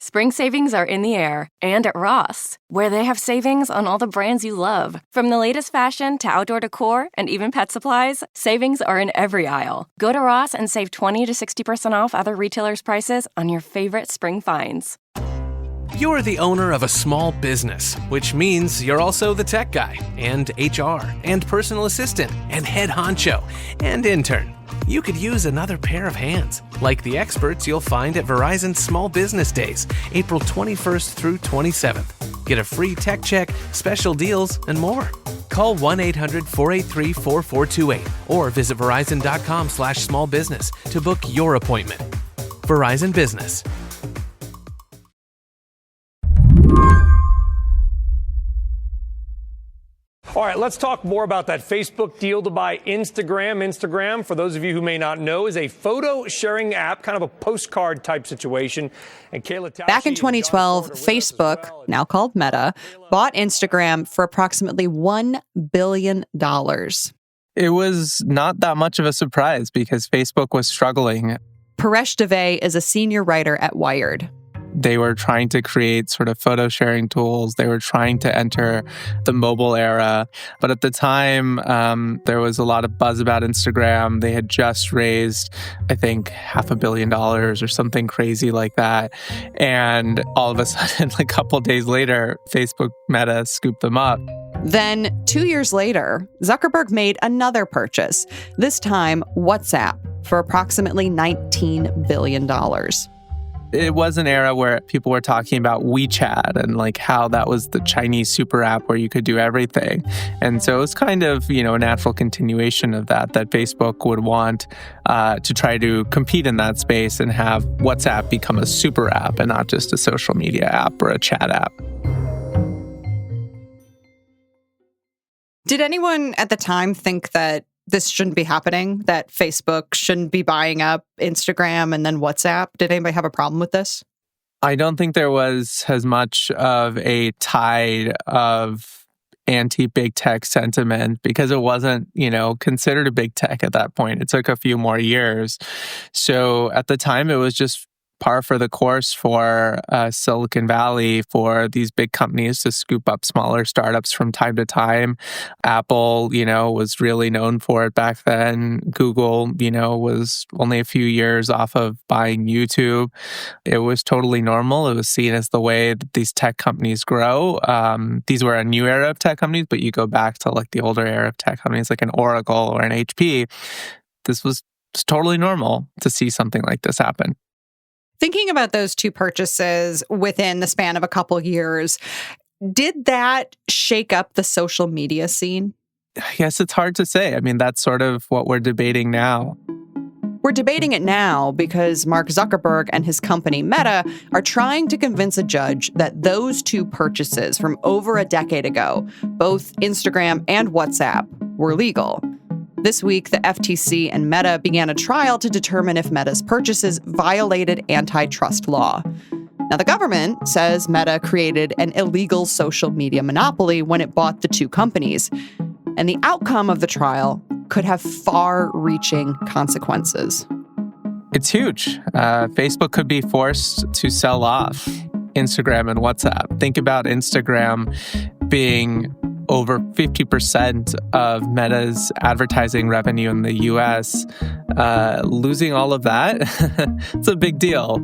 Spring savings are in the air and at Ross, where they have savings on all the brands you love. From the latest fashion to outdoor decor and even pet supplies, savings are in every aisle. Go to Ross and save 20 to 60% off other retailers' prices on your favorite spring finds. You're the owner of a small business, which means you're also the tech guy, and HR, and personal assistant, and head honcho, and intern. You could use another pair of hands, like the experts you'll find at Verizon's Small Business Days, April 21st through 27th. Get a free tech check, special deals, and more. Call 1-800-483-4428 or visit verizon.com/smallbusiness to book your appointment. Verizon Business. All right, let's talk more about that Facebook deal to buy Instagram. Instagram, for those of you who may not know, is a photo sharing app, kind of a postcard type situation. And back in 2012, Facebook, now called Meta, bought Instagram for approximately $1 billion. It was not that much of a surprise because Facebook was struggling. Paresh Dave is a senior writer at Wired. They were trying to create sort of photo sharing tools. They were trying to enter the mobile era. But at the time, there was a lot of buzz about Instagram. They had just raised, I think, $500 million or something crazy like that. And all of a sudden, like a couple of days later, Facebook Meta scooped them up. Then 2 years later, Zuckerberg made another purchase, this time WhatsApp, for approximately $19 billion. It was an era where people were talking about WeChat and like how that was the Chinese super app where you could do everything. And so it was kind of, a natural continuation of that Facebook would want to try to compete in that space and have WhatsApp become a super app and not just a social media app or a chat app. Did anyone at the time think that this shouldn't be happening, that Facebook shouldn't be buying up Instagram and then WhatsApp? Did anybody have a problem with this? I don't think there was as much of a tide of anti-big tech sentiment because it wasn't, considered a big tech at that point. It took a few more years. So at the time, it was just par for the course for Silicon Valley, for these big companies to scoop up smaller startups from time to time. Apple, was really known for it back then. Google, was only a few years off of buying YouTube. It was totally normal. It was seen as the way that these tech companies grow. These were a new era of tech companies, but you go back to like the older era of tech companies like an Oracle or an HP. This was totally normal to see something like this happen. Thinking about those two purchases within the span of a couple years, did that shake up the social media scene? Yes, it's hard to say. I mean, that's sort of what we're debating now. We're debating it now because Mark Zuckerberg and his company Meta are trying to convince a judge that those two purchases from over a decade ago, both Instagram and WhatsApp, were legal. This week, the FTC and Meta began a trial to determine if Meta's purchases violated antitrust law. Now, the government says Meta created an illegal social media monopoly when it bought the two companies. And the outcome of the trial could have far-reaching consequences. It's huge. Facebook could be forced to sell off Instagram and WhatsApp. Think about Instagram being over 50% of Meta's advertising revenue in the US. Losing all of that, it's a big deal.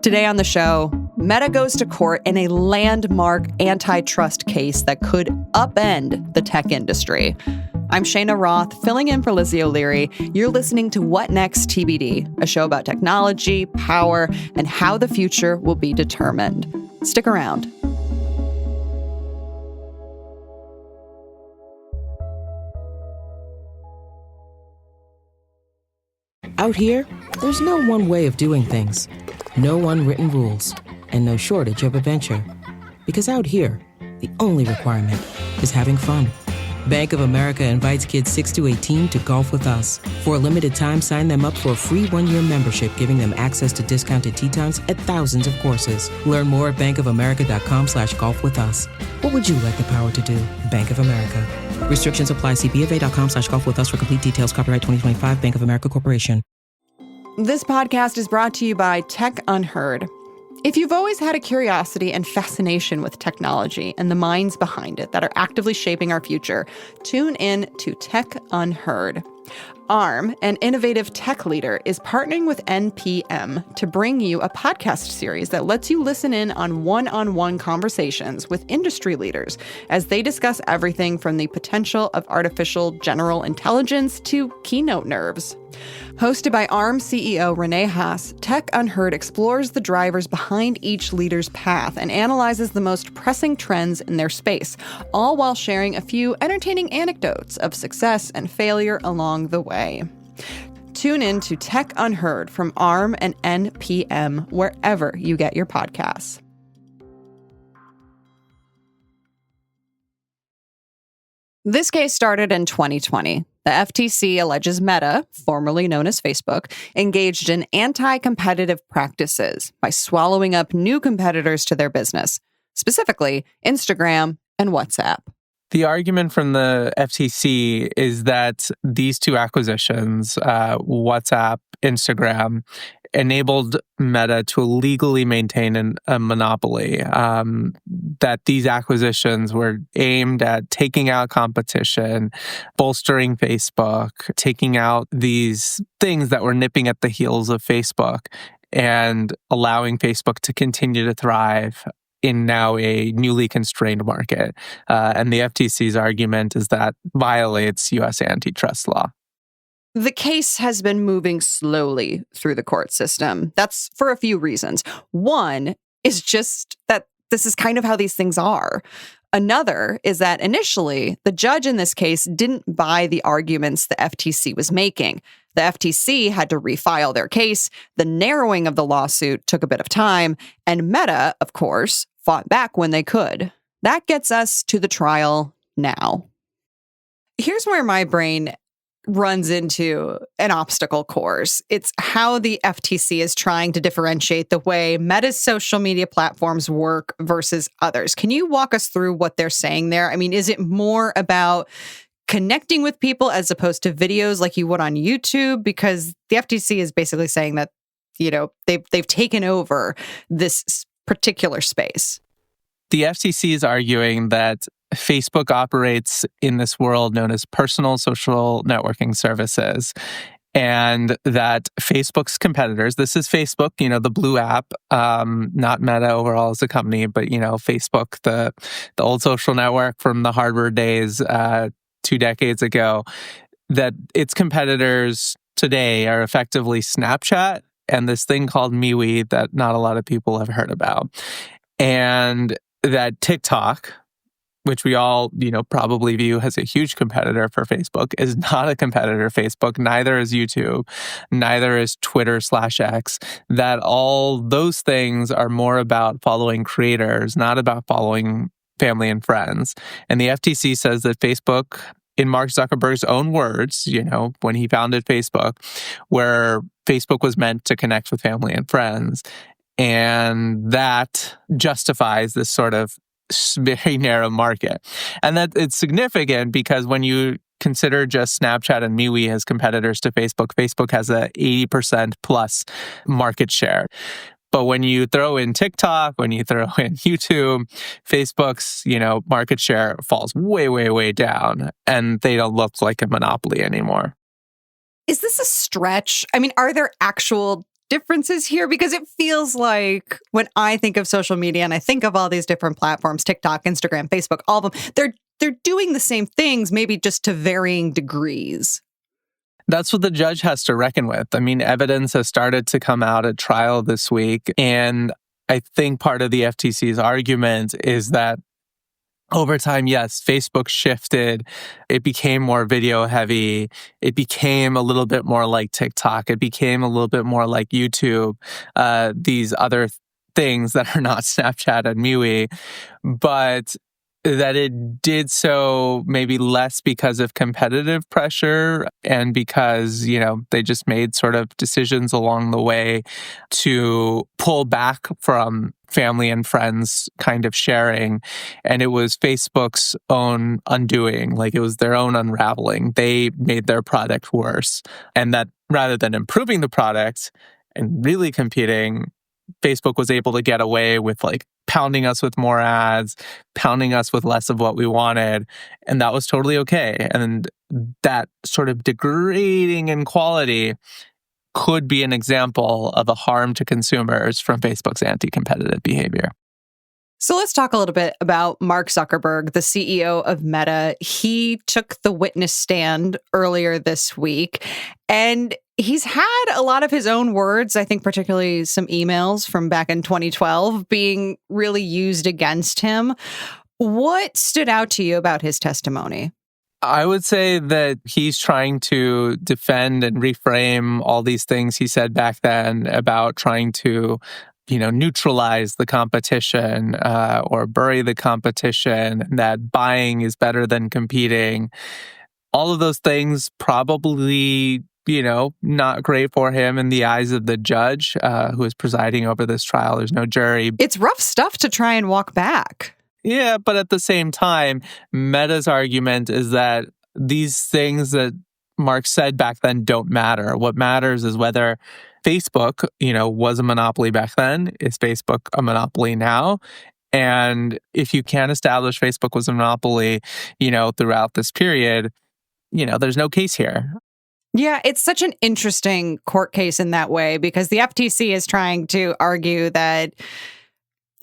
Today on the show, Meta goes to court in a landmark antitrust case that could upend the tech industry. I'm Shayna Roth, filling in for Lizzie O'Leary. You're listening to What Next TBD, a show about technology, power, and how the future will be determined. Stick around. Out here, there's no one way of doing things, no unwritten rules, and no shortage of adventure. Because out here, the only requirement is having fun. Bank of America invites kids 6 to 18 to golf with us. For a limited time, sign them up for a free 1-year membership, giving them access to discounted tee times at thousands of courses. Learn more at bankofamerica.com/golf with us. What would you like the power to do? Bank of America. Restrictions apply. See BofA.com/golf with us for complete details. Copyright 2025 Bank of America Corporation. This podcast is brought to you by Tech Unheard. If you've always had a curiosity and fascination with technology and the minds behind it that are actively shaping our future, tune in to Tech Unheard. ARM, an innovative tech leader, is partnering with NPM to bring you a podcast series that lets you listen in on one-on-one conversations with industry leaders as they discuss everything from the potential of artificial general intelligence to keynote nerves. Hosted by ARM CEO Renee Haas, Tech Unheard explores the drivers behind each leader's path and analyzes the most pressing trends in their space, all while sharing a few entertaining anecdotes of success and failure along the way. Tune in to Tech Unheard from ARM and NPM wherever you get your podcasts. This case started in 2020. The FTC alleges Meta, formerly known as Facebook, engaged in anti-competitive practices by swallowing up new competitors to their business, specifically Instagram and WhatsApp. The argument from the FTC is that these two acquisitions, WhatsApp, Instagram, enabled Meta to legally maintain a monopoly, that these acquisitions were aimed at taking out competition, bolstering Facebook, taking out these things that were nipping at the heels of Facebook, and allowing Facebook to continue to thrive in now a newly constrained market. And the FTC's argument is that violates U.S. antitrust law. The case has been moving slowly through the court system. That's for a few reasons. One is just that this is kind of how these things are. Another is that initially, the judge in this case didn't buy the arguments the FTC was making. The FTC had to refile their case. The narrowing of the lawsuit took a bit of time. And Meta, of course, fought back when they could. That gets us to the trial now. Here's where my brain runs into an obstacle course. It's how the FTC is trying to differentiate the way Meta's social media platforms work versus others. Can you walk us through what they're saying there? I mean, is it more about connecting with people as opposed to videos like you would on YouTube? Because the FTC is basically saying that, you know, they've taken over this particular space. The FTC is arguing that Facebook operates in this world known as personal social networking services, and that Facebook's competitors, this is Facebook, you know, the blue app, not Meta overall as a company, but, you know, Facebook, the old social network from the Harvard days 2 decades ago, that its competitors today are effectively Snapchat and this thing called MeWe that not a lot of people have heard about. And that TikTok, which we all, you know, probably view as a huge competitor for Facebook, is not a competitor for Facebook. Neither is YouTube. Neither is Twitter/X. That all those things are more about following creators, not about following family and friends. And the FTC says that Facebook, in Mark Zuckerberg's own words, you know, when he founded Facebook, where Facebook was meant to connect with family and friends. And that justifies this sort of very narrow market. And that it's significant because when you consider just Snapchat and MeWe as competitors to Facebook, Facebook has a 80% plus market share. But when you throw in TikTok, when you throw in YouTube, Facebook's, you know, market share falls way, way, way down, and they don't look like a monopoly anymore. Is this a stretch? I mean, are there actual differences here? Because it feels like when I think of social media and I think of all these different platforms, TikTok, Instagram, Facebook, all of them, they're doing the same things, maybe just to varying degrees. That's what the judge has to reckon with. I mean, evidence has started to come out at trial this week. And I think part of the FTC's argument is that over time, yes, Facebook shifted. It became more video heavy. It became a little bit more like TikTok. It became a little bit more like YouTube, these other things that are not Snapchat and MeWe. But that it did so maybe less because of competitive pressure and because, they just made sort of decisions along the way to pull back from family and friends kind of sharing. And it was Facebook's own undoing, like it was their own unraveling. They made their product worse. And that rather than improving the product and really competing, Facebook was able to get away with like pounding us with more ads, pounding us with less of what we wanted. And that was totally okay. And that sort of degrading in quality could be an example of a harm to consumers from Facebook's anti-competitive behavior. So let's talk a little bit about Mark Zuckerberg, the CEO of Meta. He took the witness stand earlier this week, and he's had a lot of his own words, I think particularly some emails from back in 2012, being really used against him. What stood out to you about his testimony? I would say that he's trying to defend and reframe all these things he said back then about trying to neutralize the competition or bury the competition, that buying is better than competing. All of those things probably, not great for him in the eyes of the judge who is presiding over this trial. There's no jury. It's rough stuff to try and walk back. Yeah, but at the same time, Meta's argument is that these things that Mark said back then don't matter. What matters is whether Facebook, was a monopoly back then. Is Facebook a monopoly now? And if you can't establish Facebook was a monopoly, throughout this period, there's no case here. Yeah, it's such an interesting court case in that way because the FTC is trying to argue that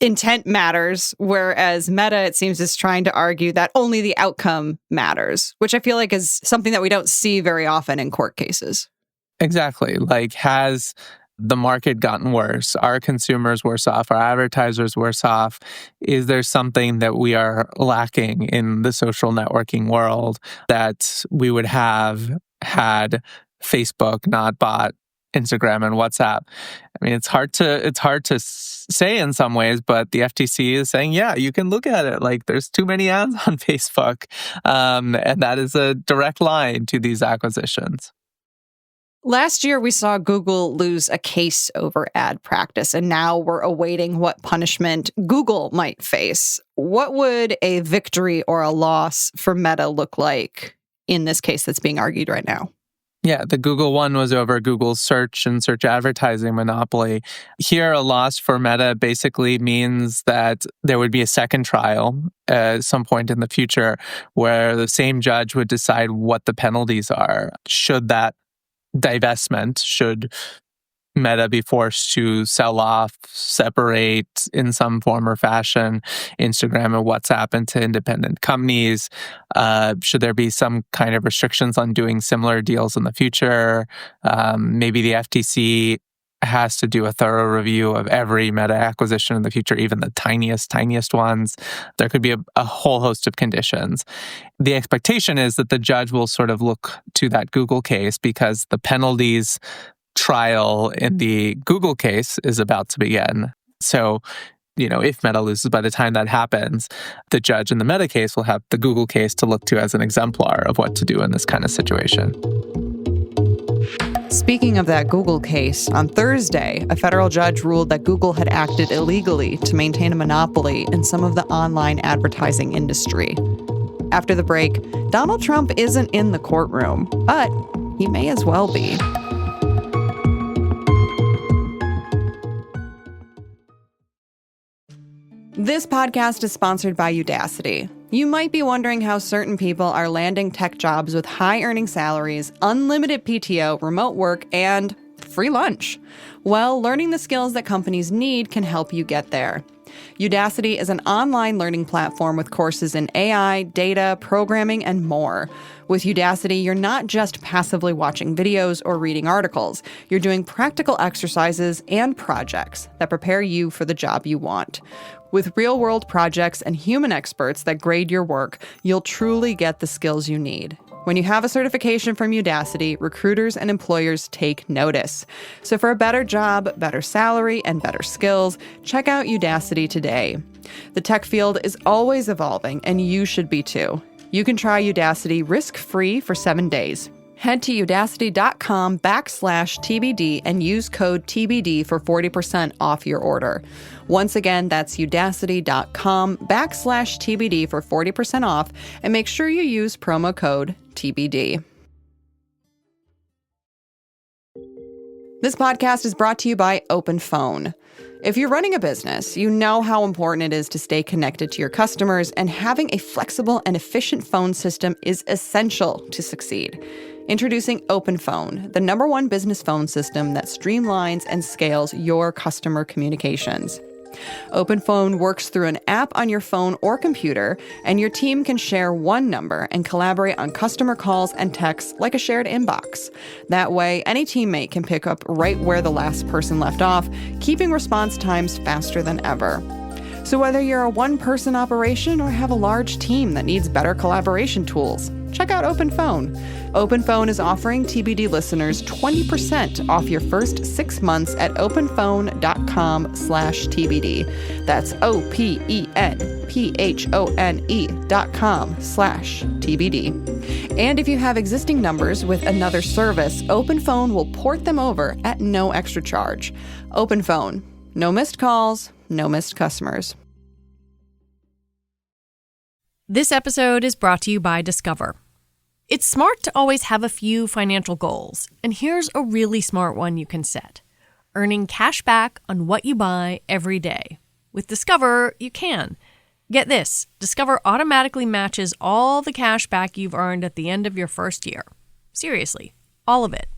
intent matters, whereas Meta, it seems, is trying to argue that only the outcome matters, which I feel like is something that we don't see very often in court cases. Exactly. Like, has the market gotten worse? Are consumers worse off? Are advertisers worse off? Is there something that we are lacking in the social networking world that we would have had Facebook not bought Instagram and WhatsApp? I mean, it's hard to say in some ways, but the FTC is saying, yeah, you can look at it. Like, there's too many ads on Facebook, and that is a direct line to these acquisitions. Last year, we saw Google lose a case over ad practice, and now we're awaiting what punishment Google might face. What would a victory or a loss for Meta look like in this case that's being argued right now? Yeah, the Google one was over Google's search and search advertising monopoly. Here, a loss for Meta basically means that there would be a second trial at some point in the future where the same judge would decide what the penalties are. Should that divestment, should Meta be forced to sell off, separate in some form or fashion Instagram and WhatsApp into independent companies? Should there be some kind of restrictions on doing similar deals in the future? Maybe the FTC has to do a thorough review of every Meta acquisition in the future, even the tiniest ones. There could be a whole host of conditions. The expectation is that the judge will sort of look to that Google case because the penalties trial in the Google case is about to begin. So, if Meta loses by the time that happens, the judge in the Meta case will have the Google case to look to as an exemplar of what to do in this kind of situation. Speaking of that Google case, on Thursday, a federal judge ruled that Google had acted illegally to maintain a monopoly in some of the online advertising industry. After the break, Donald Trump isn't in the courtroom, but he may as well be. This podcast is sponsored by Udacity. You might be wondering how certain people are landing tech jobs with high-earning salaries, unlimited PTO, remote work, and free lunch. Well, learning the skills that companies need can help you get there. Udacity is an online learning platform with courses in AI, data, programming, and more. With Udacity, you're not just passively watching videos or reading articles. You're doing practical exercises and projects that prepare you for the job you want. With real-world projects and human experts that grade your work, you'll truly get the skills you need. When you have a certification from Udacity, recruiters and employers take notice. So for a better job, better salary, and better skills, check out Udacity today. The tech field is always evolving, and you should be too. You can try Udacity risk-free for 7 days. Head to udacity.com/TBD and use code TBD for 40% off your order. Once again, that's udacity.com/TBD for 40% off, and make sure you use promo code TBD. This podcast is brought to you by OpenPhone. If you're running a business, you know how important it is to stay connected to your customers, and having a flexible and efficient phone system is essential to succeed. Introducing OpenPhone, the #1 business phone system that streamlines and scales your customer communications. OpenPhone works through an app on your phone or computer, and your team can share one number and collaborate on customer calls and texts like a shared inbox. That way, any teammate can pick up right where the last person left off, keeping response times faster than ever. So whether you're a one-person operation or have a large team that needs better collaboration tools, check out OpenPhone. OpenPhone is offering TBD listeners 20% off your first 6 months at openphone.com/TBD. That's OPENPHONE.com/TBD. And if you have existing numbers with another service, OpenPhone will port them over at no extra charge. OpenPhone. No missed calls, no missed customers. This episode is brought to you by Discover. It's smart to always have a few financial goals, and here's a really smart one you can set: earning cash back on what you buy every day. With Discover, you can. Get this, Discover automatically matches all the cash back you've earned at the end of your first year. Seriously, all of it.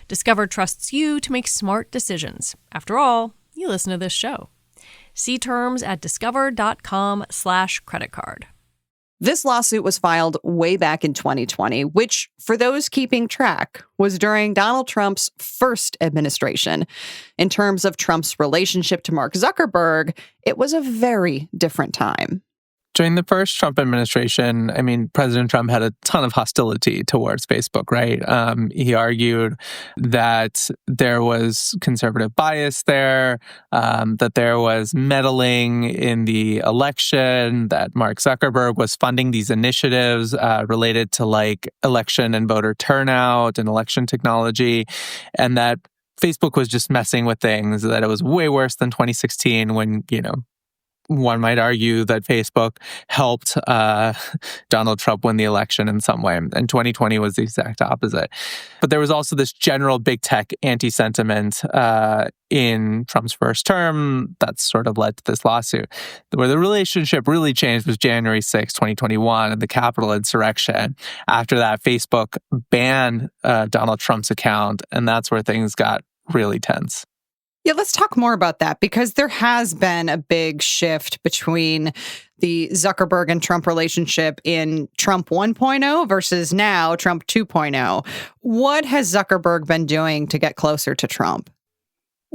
Discover trusts you to make smart decisions. After all, you listen to this show. See terms at discover.com/creditcard. This lawsuit was filed way back in 2020, which, for those keeping track, was during Donald Trump's first administration. In terms of Trump's relationship to Mark Zuckerberg, it was a very different time. During the first Trump administration, I mean, President Trump had a ton of hostility towards Facebook, right? He argued that there was conservative bias there, that there was meddling in the election, that Mark Zuckerberg was funding these initiatives related to like election and voter turnout and election technology, and that Facebook was just messing with things, that it was way worse than 2016 when, one might argue that Facebook helped Donald Trump win the election in some way. And 2020 was the exact opposite. But there was also this general big tech anti-sentiment in Trump's first term that sort of led to this lawsuit. Where the relationship really changed was January 6, 2021, and the Capitol insurrection. After that, Facebook banned Donald Trump's account, and that's where things got really tense. Yeah, let's talk more about that, because there has been a big shift between the Zuckerberg and Trump relationship in Trump 1.0 versus now Trump 2.0. What has Zuckerberg been doing to get closer to Trump?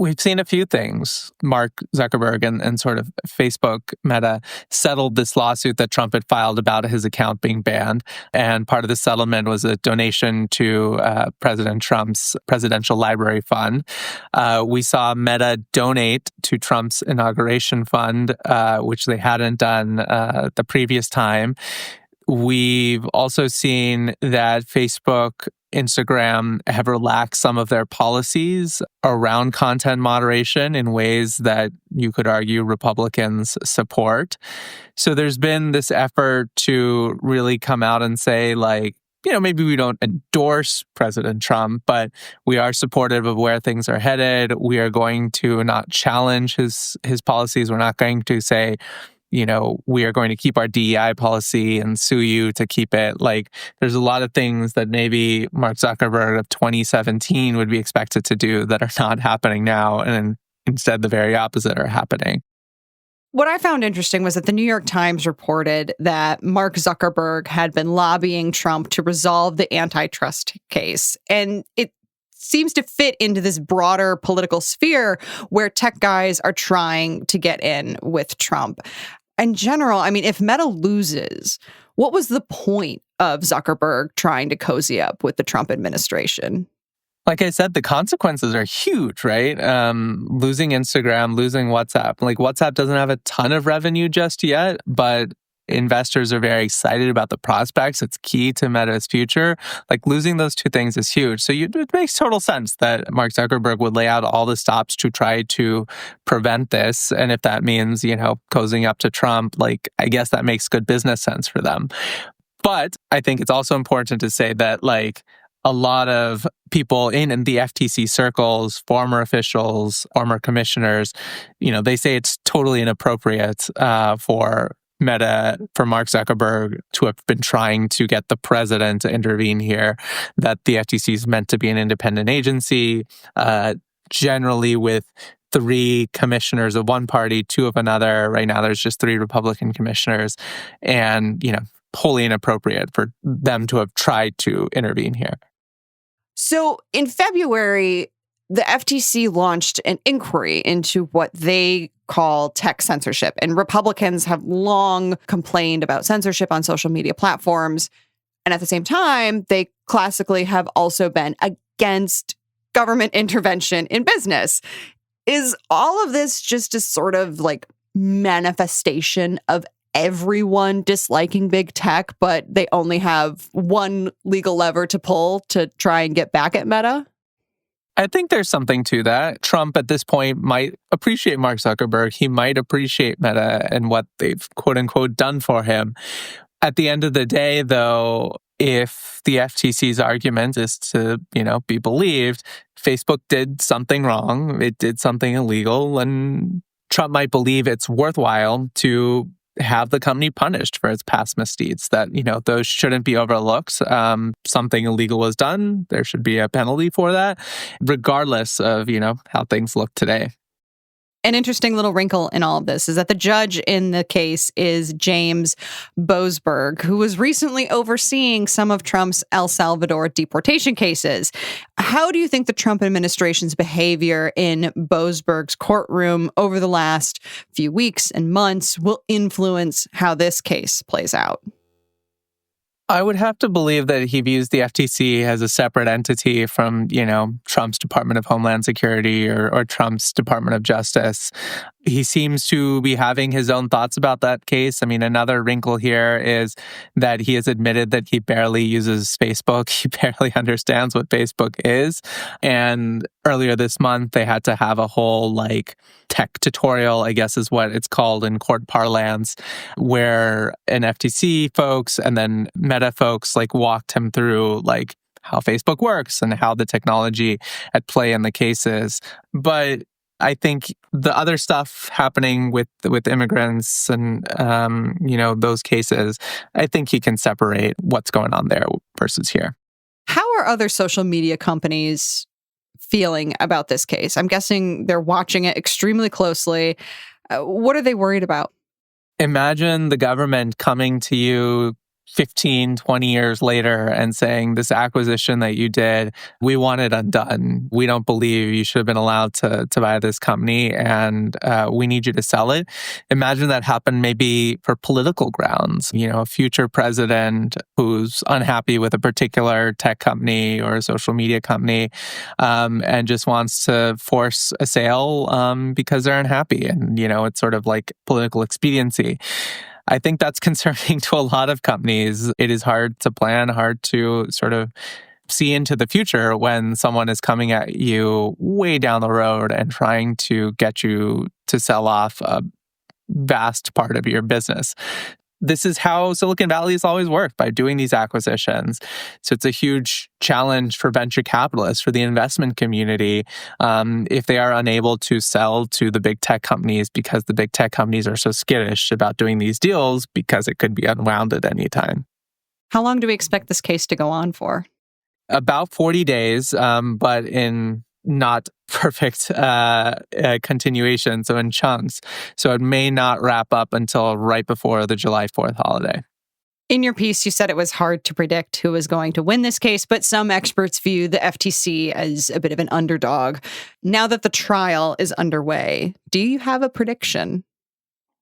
We've seen a few things. Mark Zuckerberg and sort of Facebook Meta settled this lawsuit that Trump had filed about his account being banned. And part of the settlement was a donation to President Trump's Presidential Library Fund. We saw Meta donate to Trump's inauguration fund, which they hadn't done the previous time. We've also seen that Facebook, Instagram have relaxed some of their policies around content moderation in ways that you could argue Republicans support. So there's been this effort to really come out and say, like, maybe we don't endorse President Trump, but we are supportive of where things are headed. We are going to not challenge his policies. We're not going to say, we are going to keep our DEI policy and sue you to keep it. Like, there's a lot of things that maybe Mark Zuckerberg of 2017 would be expected to do that are not happening now, and instead the very opposite are happening. What I found interesting was that the New York Times reported that Mark Zuckerberg had been lobbying Trump to resolve the antitrust case. And it seems to fit into this broader political sphere where tech guys are trying to get in with Trump. In general, I mean, if Meta loses, what was the point of Zuckerberg trying to cozy up with the Trump administration? Like I said, the consequences are huge, right? Losing Instagram, losing WhatsApp. Like WhatsApp doesn't have a ton of revenue just yet, but investors are very excited about the prospects. It's key to Meta's future. Like losing those two things is huge. So it makes total sense that Mark Zuckerberg would lay out all the stops to try to prevent this. And if that means, cozying up to Trump, like I guess that makes good business sense for them. But I think it's also important to say that like a lot of people in the FTC circles, former officials, former commissioners, they say it's totally inappropriate for Mark Zuckerberg to have been trying to get the president to intervene here, that the FTC is meant to be an independent agency, generally with 3 commissioners of one party, 2 of another. Right now, there's just 3 Republican commissioners, and, wholly inappropriate for them to have tried to intervene here. So in February, the FTC launched an inquiry into what they call tech censorship. And Republicans have long complained about censorship on social media platforms. And at the same time, they classically have also been against government intervention in business. Is all of this just a sort of like manifestation of everyone disliking big tech, but they only have one legal lever to pull to try and get back at Meta? I think there's something to that. Trump at this point might appreciate Mark Zuckerberg. He might appreciate Meta and what they've quote unquote done for him. At the end of the day, though, if the FTC's argument is to, be believed, Facebook did something wrong. It did something illegal, and Trump might believe it's worthwhile to have the company punished for its past misdeeds, that, those shouldn't be overlooked. Something illegal was done. There should be a penalty for that, regardless of, how things look today. An interesting little wrinkle in all of this is that the judge in the case is James Boasberg, who was recently overseeing some of Trump's El Salvador deportation cases. How do you think the Trump administration's behavior in Boasberg's courtroom over the last few weeks and months will influence how this case plays out? I would have to believe that he views the FTC as a separate entity from, Trump's Department of Homeland Security or Trump's Department of Justice. He seems to be having his own thoughts about that case. I mean, another wrinkle here is that he has admitted that he barely uses Facebook. He barely understands what Facebook is. And earlier this month, they had to have a whole tech tutorial, I guess is what it's called in court parlance, where an FTC folks and then Meta folks walked him through how Facebook works and how the technology at play in the cases. But I think the other stuff happening with immigrants and, those cases, I think he can separate what's going on there versus here. How are other social media companies feeling about this case? I'm guessing they're watching it extremely closely. What are they worried about? Imagine the government coming to you 15, 20 years later and saying, this acquisition that you did, we want it undone. We don't believe you should have been allowed to buy this company, and we need you to sell it. Imagine that happened maybe for political grounds. A future president who's unhappy with a particular tech company or a social media company and just wants to force a sale because they're unhappy. And, it's sort of like political expediency. I think that's concerning to a lot of companies. It is hard to plan, hard to sort of see into the future when someone is coming at you way down the road and trying to get you to sell off a vast part of your business. This is how Silicon Valley has always worked, by doing these acquisitions. So it's a huge challenge for venture capitalists, for the investment community, if they are unable to sell to the big tech companies because the big tech companies are so skittish about doing these deals because it could be unwound at any time. How long do we expect this case to go on for? About 40 days, but in not perfect continuation, so in chunks. So it may not wrap up until right before the July 4th holiday. In your piece, you said it was hard to predict who was going to win this case, but some experts view the FTC as a bit of an underdog. Now that the trial is underway, do you have a prediction?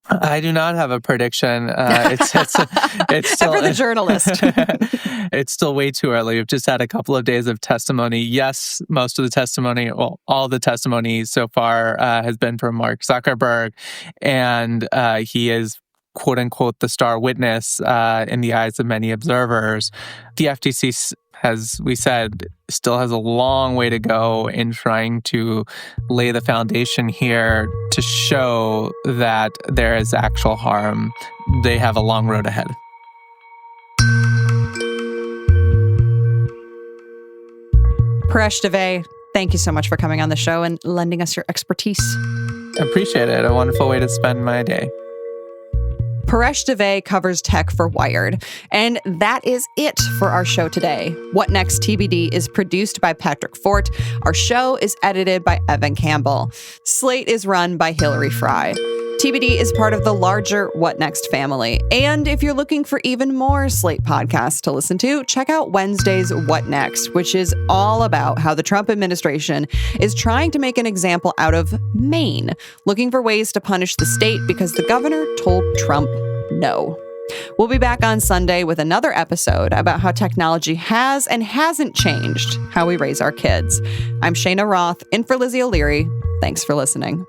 I do not have a prediction. It's still for the journalist. It's still way too early. We've just had a couple of days of testimony. Yes, most of the testimony, well, all the testimony so far has been from Mark Zuckerberg, and he is quote unquote the star witness in the eyes of many observers. The FTC, as we said, still has a long way to go in trying to lay the foundation here to show that there is actual harm. They have a long road ahead. Paresh Dave, thank you so much for coming on the show and lending us your expertise. Appreciate it. A wonderful way to spend my day. Paresh Dave covers tech for Wired. And that is it for our show today. What Next TBD is produced by Patrick Fort. Our show is edited by Evan Campbell. Slate is run by Hillary Fry. TBD is part of the larger What Next family. And if you're looking for even more Slate podcasts to listen to, check out Wednesday's What Next, which is all about how the Trump administration is trying to make an example out of Maine, looking for ways to punish the state because the governor told Trump no. We'll be back on Sunday with another episode about how technology has and hasn't changed how we raise our kids. I'm Shayna Roth, in for Lizzie O'Leary. Thanks for listening.